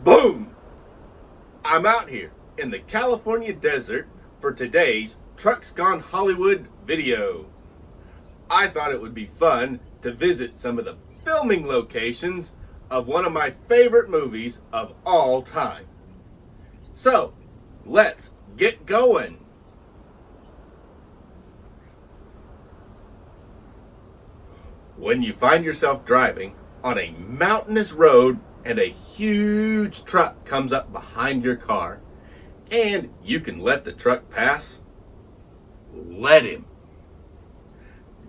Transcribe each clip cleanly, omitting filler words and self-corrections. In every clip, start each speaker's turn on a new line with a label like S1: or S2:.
S1: Boom! I'm out here in the California desert for today's Trucks Gone Hollywood video. I thought it would be fun to visit some of the filming locations of one of my favorite movies of all time. So, let's get going. When you find yourself driving on a mountainous road and a huge truck comes up behind your car and you can let the truck pass, let him.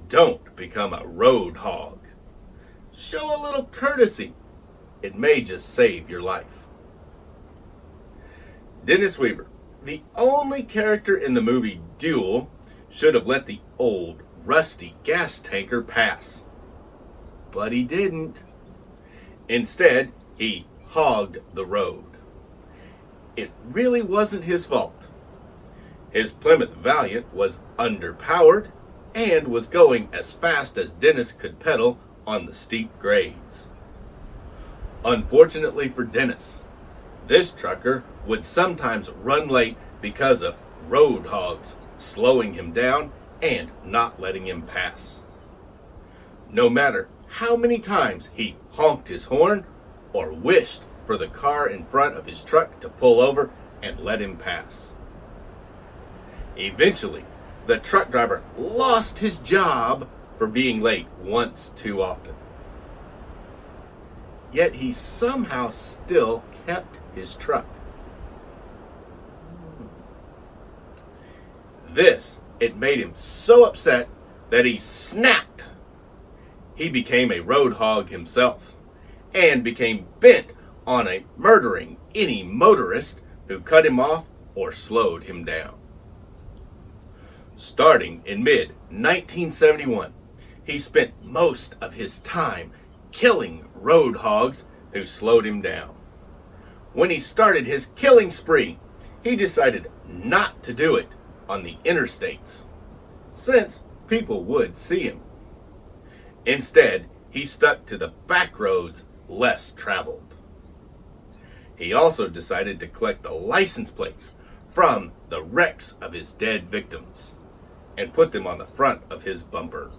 S1: Don't become a road hog. Show a little courtesy. It may just save your life. Dennis Weaver, the only character in the movie Duel, should have let the old, rusty gas tanker pass. But he didn't. Instead, he hogged the road. It really wasn't his fault. His Plymouth Valiant was underpowered and was going as fast as Dennis could pedal on the steep grades. Unfortunately for Dennis, this trucker would sometimes run late because of road hogs slowing him down and not letting him pass. No matter how many times he honked his horn or wished for the car in front of his truck to pull over and let him pass. Eventually, the truck driver lost his job for being late once too often. Yet he somehow still kept his truck. It made him so upset that he snapped. He became a road hog himself and became bent on murdering any motorist who cut him off or slowed him down. Starting in mid-1971, he spent most of his time killing road hogs who slowed him down. When he started his killing spree, he decided not to do it on the interstates, since people would see him. Instead, he stuck to the back roads less traveled. He also decided to collect the license plates from the wrecks of his dead victims and put them on the front of his bumper.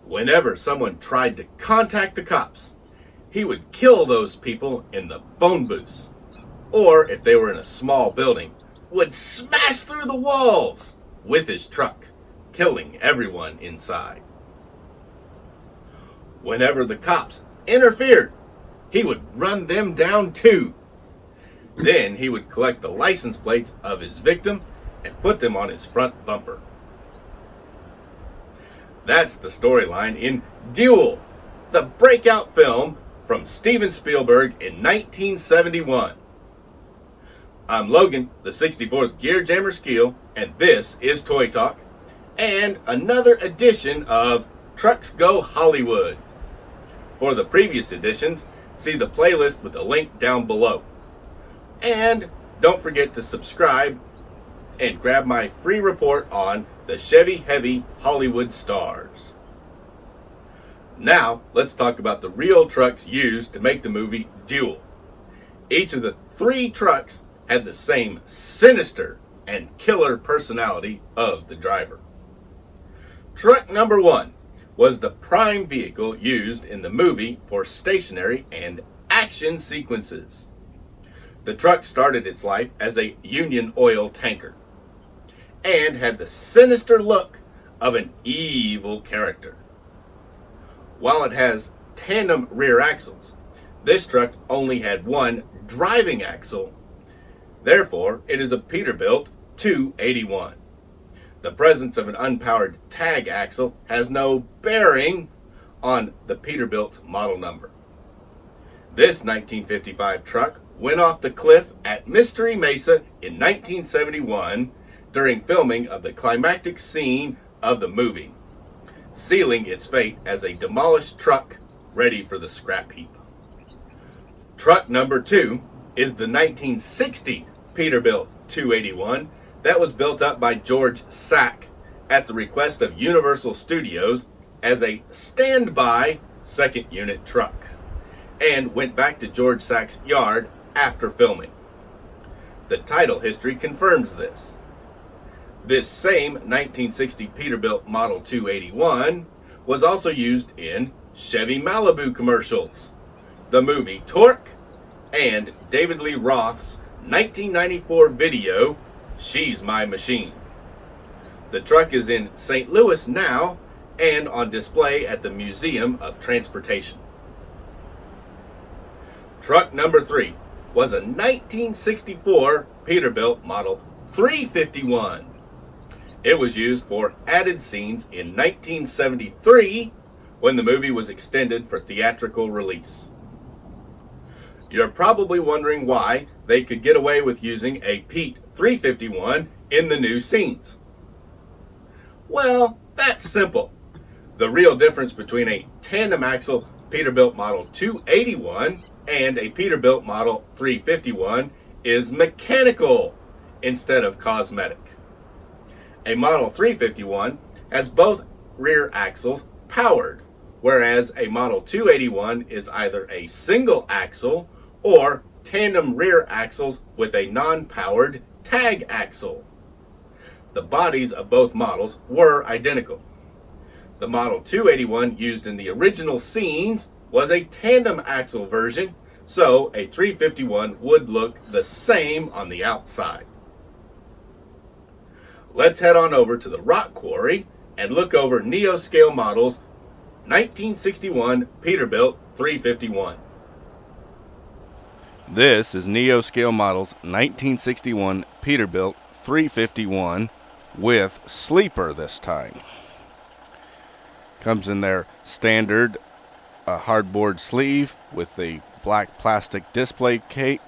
S1: Whenever someone tried to contact the cops, he would kill those people in the phone booths, or if they were in a small building, would smash through the walls with his truck, killing everyone inside. Whenever the cops interfered, he would run them down too. Then he would collect the license plates of his victim and put them on his front bumper. That's the storyline in Duel, the breakout film from Steven Spielberg in 1971. I'm Logan, the 64th Gear Jammer Skeele, and this is Toy Talk, and another edition of Trucks Go Hollywood. For the previous editions, see the playlist with the link down below. And don't forget to subscribe and grab my free report on the Chevy Heavy Hollywood stars. Now, let's talk about the real trucks used to make the movie Duel. Each of the three trucks had the same sinister and killer personality of the driver. Truck number 1 was the prime vehicle used in the movie for stationary and action sequences. The truck started its life as a Union Oil tanker and had the sinister look of an evil character. While it has tandem rear axles, this truck only had one driving axle. Therefore, it is a Peterbilt 281. The presence of an unpowered tag axle has no bearing on the Peterbilt model number. This 1955 truck went off the cliff at Mystery Mesa in 1971 during filming of the climactic scene of the movie, sealing its fate as a demolished truck ready for the scrap heap. Truck number 2 is the 1960 Peterbilt 281 that was built up by George Sack at the request of Universal Studios as a standby second unit truck. and went back to George Sack's yard after filming. The title history confirms this. This same 1960 Peterbilt Model 281 was also used in Chevy Malibu commercials, the movie Torque, and David Lee Roth's 1994 video, She's My Machine. The truck is in St. Louis now and on display at the Museum of Transportation. Truck number 3 was a 1964 Peterbilt Model 351. It was used for added scenes in 1973 when the movie was extended for theatrical release. You're probably wondering why they could get away with using a Pete 351 in the new scenes. Well, that's simple. The real difference between a tandem axle Peterbilt Model 281 and a Peterbilt Model 351 is mechanical instead of cosmetic. A Model 351 has both rear axles powered, whereas a Model 281 is either a single axle or tandem rear axles with a non-powered tag axle. The bodies of both models were identical. The Model 281 used in the original scenes was a tandem axle version, so a 351 would look the same on the outside. Let's head on over to the rock quarry and look over Neo Scale Model's 1961 Peterbilt 351. This is Neo Scale Model's 1961 Peterbilt 351 with sleeper this time. Comes in their standard hardboard sleeve with the black plastic display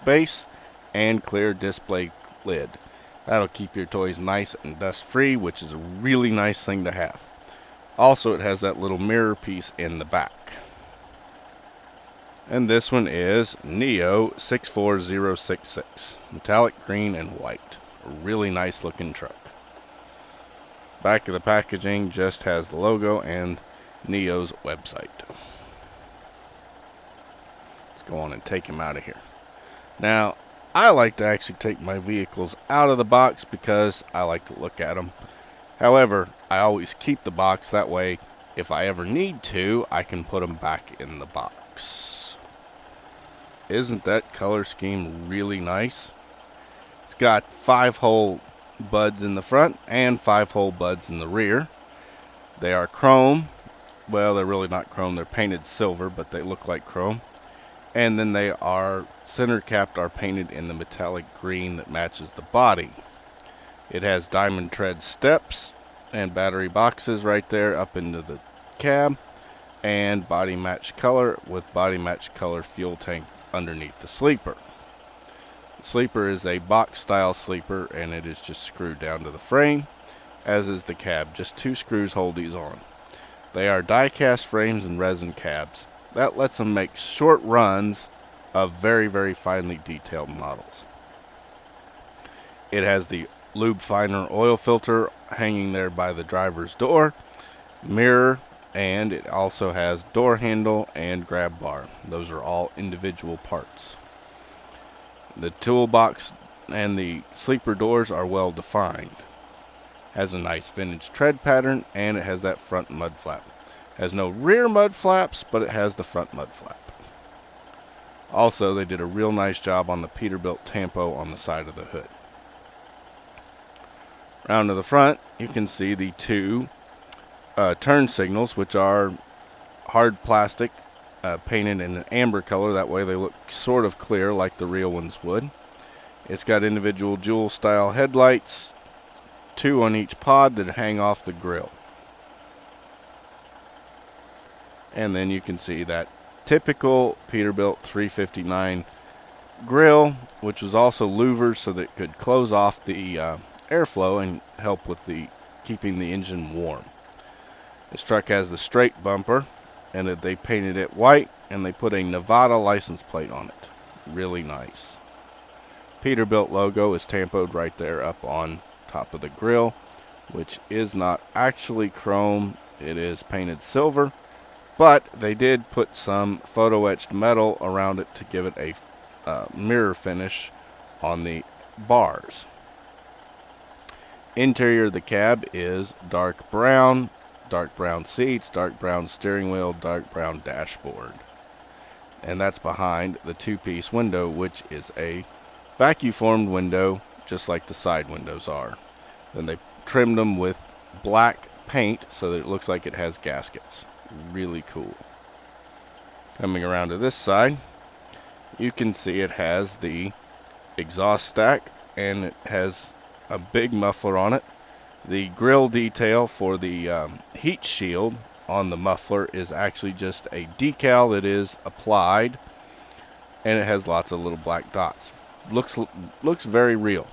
S1: base and clear display lid. That'll keep your toys nice and dust free, which is a really nice thing to have. Also, it has that little mirror piece in the back. And this one is Neo 64066, metallic green and white. A really nice looking truck. Back of the packaging just has the logo and Neo's website. Let's go on and take him out of here. Now, I like to actually take my vehicles out of the box because I like to look at them. However, I always keep the box. That way, if I ever need to, I can put them back in the box. Isn't that color scheme really nice? It's got 5-hole buds in the front and 5-hole buds in the rear. They are chrome. Well, they're really not chrome. They're painted silver, but they look like chrome. And then they are center capped, are painted in the metallic green that matches the body. It has diamond tread steps and battery boxes right there up into the cab, and body match color with body match color fuel tank underneath the sleeper. The sleeper is a box style sleeper, and it is just screwed down to the frame, as is the cab. Just 2 screws hold these on. They are die cast frames and resin cabs. That lets them make short runs of very, very finely detailed models. It has the lube finer oil filter hanging there by the driver's door, mirror, and it also has door handle and grab bar. Those are all individual parts. The toolbox and the sleeper doors are well defined. Has a nice vintage tread pattern, and it has that front mud flap. Has no rear mud flaps, but it has the front mud flap. Also, they did a real nice job on the Peterbilt tampo on the side of the hood. Round to the front, you can see the 2 turn signals, which are hard plastic, painted in an amber color. That way they look sort of clear like the real ones would. It's got individual Duel style headlights, 2 on each pod that hang off the grill. And then you can see that typical Peterbilt 359 grill, which was also louvered so that it could close off the airflow and help with keeping the engine warm. This truck has the straight bumper, and they painted it white, and they put a Nevada license plate on it. Really nice. Peterbilt logo is tampoed right there up on top of the grill, which is not actually chrome. It is painted silver,
S2: but they did put some photo etched metal around it to give it a mirror finish on the bars. Interior of the cab is dark brown seats, dark brown steering wheel, dark brown dashboard. And that's behind the two-piece window, which is a vacuum formed window, just like the side windows are. Then they trimmed them with black paint so that it looks like it has gaskets. Really cool. Coming around to this side, you can see it has the exhaust stack, and it has a big muffler on it. The grill detail for the heat shield on the muffler is actually just a decal that is applied, and it has lots of little black dots. Looks very real.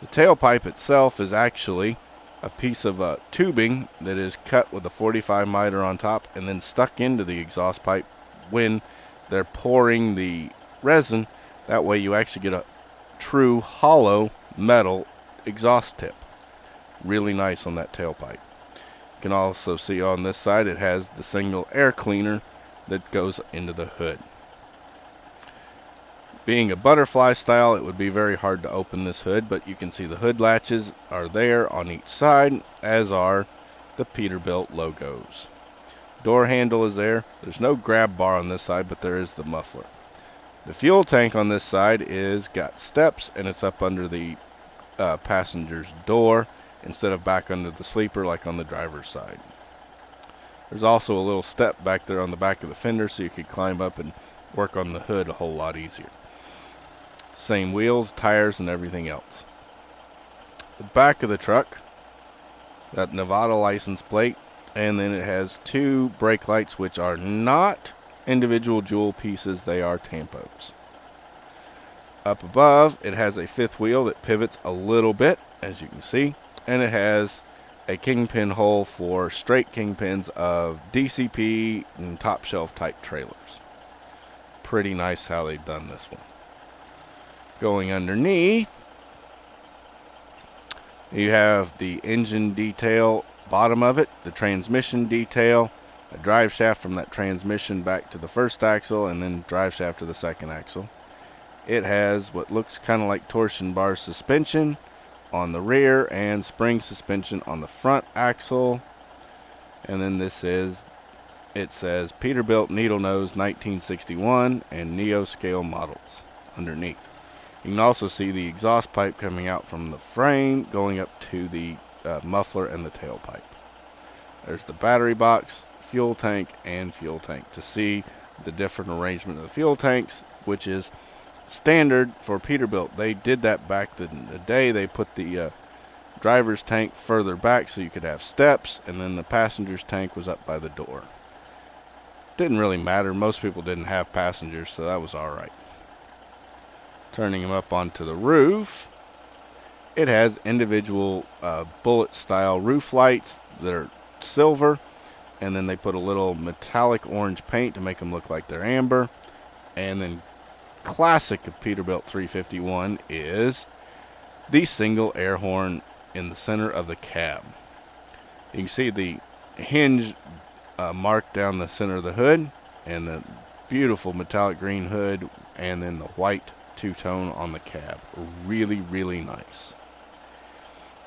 S2: The tailpipe itself is actually a piece of tubing that is cut with a 45 miter on top and then stuck into the exhaust pipe when they're pouring the resin. That way you actually get a true hollow metal exhaust tip. Really nice on that tailpipe. You can also see on this side it has the single air cleaner that goes into the hood. Being a butterfly style, it would be very hard to open this hood, but you can see the hood latches are there on each side, as are the Peterbilt logos. Door handle is there. There's no grab bar on this side, but there is the muffler. The fuel tank on this side is got steps, and it's up under the passenger's door instead of back under the sleeper like on the driver's side. There's also a little step back there on the back of the fender so you could climb up and work on the hood a whole lot easier. Same wheels, tires, and everything else. The back of the truck, that Nevada license plate, and then it has two brake lights, which are not individual jewel pieces, they are tampos. Up above, it has a fifth wheel that pivots a little bit, as you can see, and it has a kingpin hole for straight kingpins of DCP and top shelf type trailers. Pretty nice how they've done this one. Going underneath, you have the engine detail bottom of it, the transmission detail, a drive shaft from that transmission back to the first axle, and then drive shaft to the second axle. It has what looks kind of like torsion bar suspension on the rear and spring suspension on the front axle. And then it says Peterbilt Needle Nose 1961 and Neo Scale models underneath. You can also see the exhaust pipe coming out from the frame going up to the muffler and the tailpipe. There's the battery box, fuel tank, and fuel tank to see the different arrangement of the fuel tanks, which is standard for Peterbilt. They did that back in the day. They put the driver's tank further back so you could have steps, and then the passenger's tank was up by the door. Didn't really matter. Most people didn't have passengers, so that was alright. Turning them up onto the roof, it has individual bullet style roof lights that are silver, and then they put a little metallic orange paint to make them look like they're amber. And then classic of Peterbilt 351 is the single air horn in the center of the cab. You can see the hinge marked down the center of the hood, and the beautiful metallic green hood, and then the white two-tone on the cab. Really, really nice.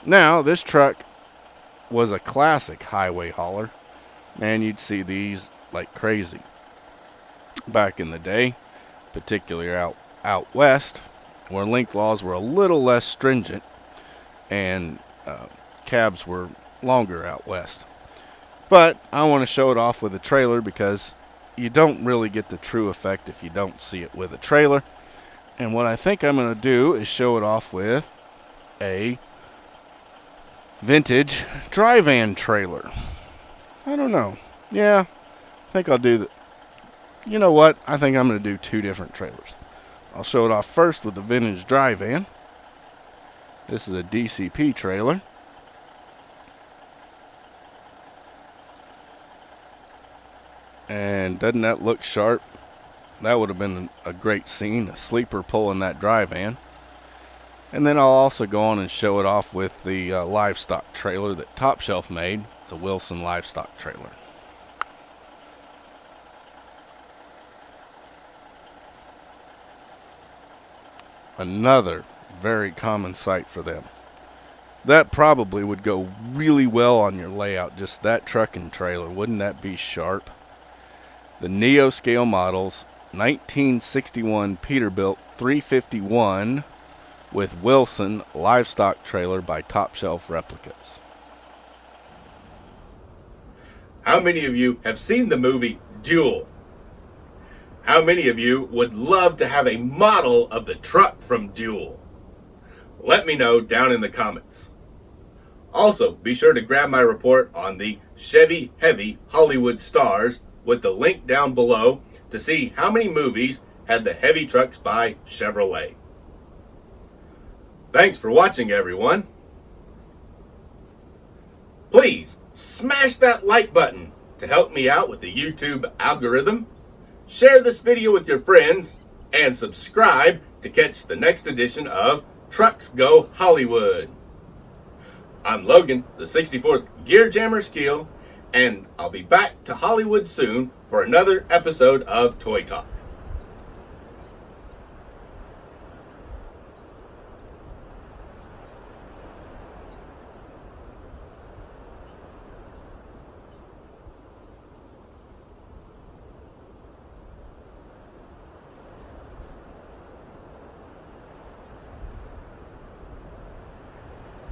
S2: Now, this truck was a classic highway hauler. Man, you'd see these like crazy back in the day, particularly out west, where length laws were a little less stringent and cabs were longer out west. But I want to show it off with a trailer because you don't really get the true effect if you don't see it with a trailer. And what I think I'm going to do is show it off with a vintage dry van trailer. I don't know. Yeah, I think I'll do that. You know what? I think I'm going to do two different trailers. I'll show it off first with the vintage dry van. This is a DCP trailer. And doesn't that look sharp? That would have been a great scene, a sleeper pulling that dry van. And then I'll also go on and show it off with the livestock trailer that Top Shelf made. It's a Wilson livestock trailer. another very common sight for them. That probably would go really well on your layout, just that truck and trailer. Wouldn't that be sharp? The Neo Scale Models 1961 Peterbilt 351 with Wilson livestock trailer by Top Shelf Replicas.
S1: How many of you have seen the movie Duel? How many of you would love to have a model of the truck from Duel? Let me know down in the comments. Also, be sure to grab my report on the Chevy Heavy Hollywood Stars with the link down below to see how many movies had the heavy trucks by Chevrolet. Thanks for watching, everyone. Please smash that like button to help me out with the YouTube algorithm. Share this video with your friends and subscribe to catch the next edition of Trucks Go Hollywood. I'm Logan, the 64th Gear Jammer Skeele, and I'll be back to Hollywood soon for another episode of Toy Talk.